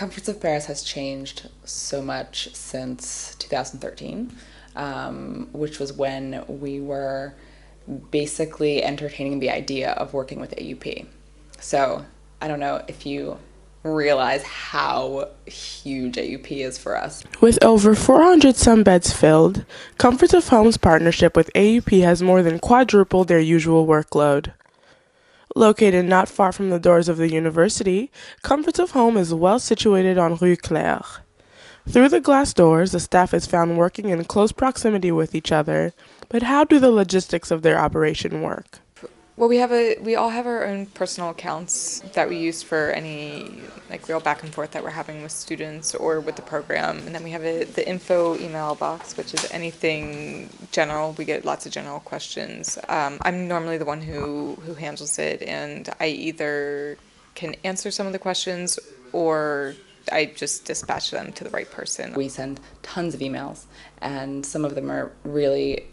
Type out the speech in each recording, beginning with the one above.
Comforts of Paris has changed so much since 2013, which was when we were basically entertaining the idea of working with AUP. So I don't know if you realize how huge AUP is for us. With over 400 some beds filled, Comforts of Home's partnership with AUP has more than quadrupled their usual workload. Located not far from the doors of the university, Comforts of Home is well situated on Rue Claire. Through the glass doors, the staff is found working in close proximity with each other, but how do the logistics of their operation work? Well, we all have our own personal accounts that we use for any real back and forth that we're having with students or with the program, and then we have the info email box, which is anything general. We get lots of general questions. I'm normally the one who handles it, and I either can answer some of the questions or I just dispatch them to the right person. We send tons of emails, and some of them are really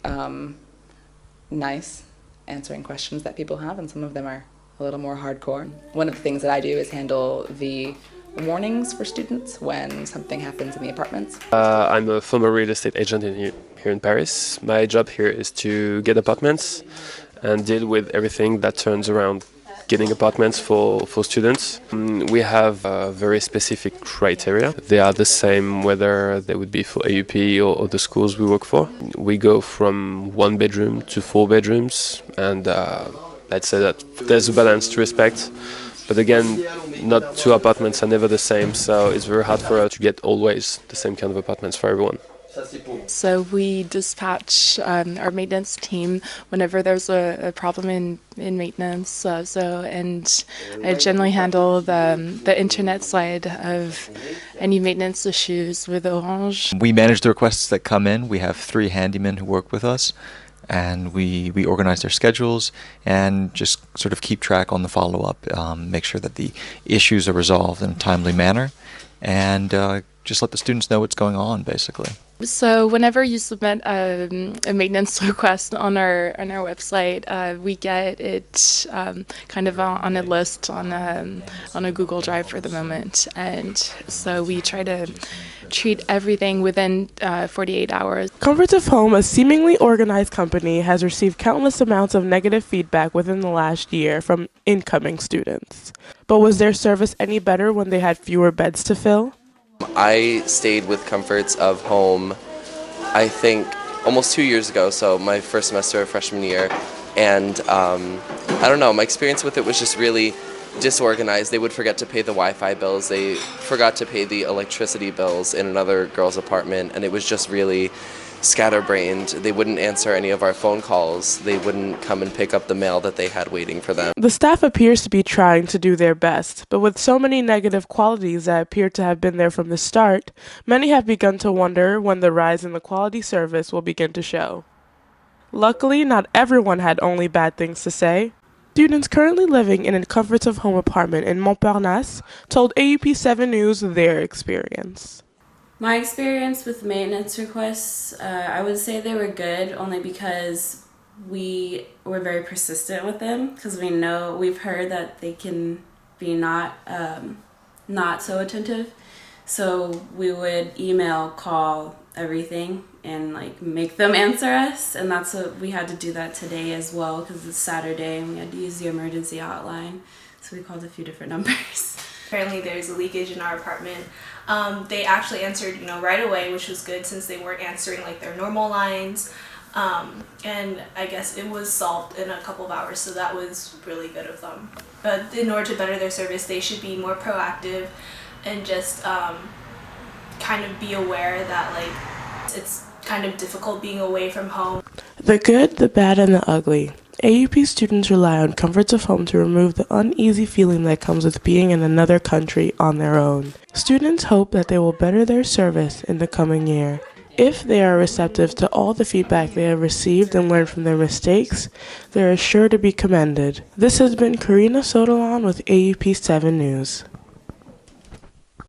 nice, answering questions that people have, and some of them are a little more hardcore. One of the things that I do is handle the warnings for students when something happens in the apartments. I'm a former real estate agent here in Paris. My job here is to get apartments and deal with everything that turns around getting apartments for students. We have very specific criteria. They are the same whether they would be for AUP or the schools we work for. We go from 1 bedroom to 4 bedrooms, and let's say that there's a balance to respect. But again, not 2 apartments are never the same, so it's very hard for us to get always the same kind of apartments for everyone. So we dispatch our maintenance team whenever there's a problem in maintenance. And I generally handle the internet side of any maintenance issues with Orange. We manage the requests that come in. We have 3 handymen who work with us, and we organize their schedules and just sort of keep track on the follow-up, make sure that the issues are resolved in a timely manner, and just let the students know what's going on, basically. So whenever you submit a maintenance request on our website, we get it kind of on a list on a Google Drive for the moment, and so we try to treat everything within 48 hours. Comforts of Home, a seemingly organized company, has received countless amounts of negative feedback within the last year from incoming students. But was their service any better when they had fewer beds to fill? I stayed with Comforts of Home, I think, almost 2 years ago, so my first semester of freshman year, and I don't know, my experience with it was just really disorganized. They would forget to pay the Wi-Fi bills, they forgot to pay the electricity bills in another girl's apartment, and it was just really scatterbrained. They wouldn't answer any of our phone calls. They wouldn't come and pick up the mail that they had waiting for them. The staff appears to be trying to do their best, but with so many negative qualities that appear to have been there from the start, many have begun to wonder when the rise in the quality service will begin to show. Luckily, not everyone had only bad things to say. Students currently living in a Comforts of Home apartment in Montparnasse told AUP 7 News their experience. My experience with maintenance requests, I would say they were good only because we were very persistent with them, because we've heard that they can be not so attentive. So we would email, call, everything, and make them answer us, and that's what we had to do that today as well, because it's Saturday and we had to use the emergency hotline. So we called a few different numbers. Apparently there's a leakage in our apartment. They actually answered, right away, which was good since they weren't answering their normal lines. And I guess it was solved in a couple of hours, so that was really good of them. But in order to better their service, they should be more proactive and just kind of be aware that it's kind of difficult being away from home. The good, the bad, and the ugly. AUP students rely on Comforts of Home to remove the uneasy feeling that comes with being in another country on their own. Students hope that they will better their service in the coming year. If they are receptive to all the feedback they have received and learn from their mistakes, they are sure to be commended. This has been Karina Sotolan with AUP 7 News.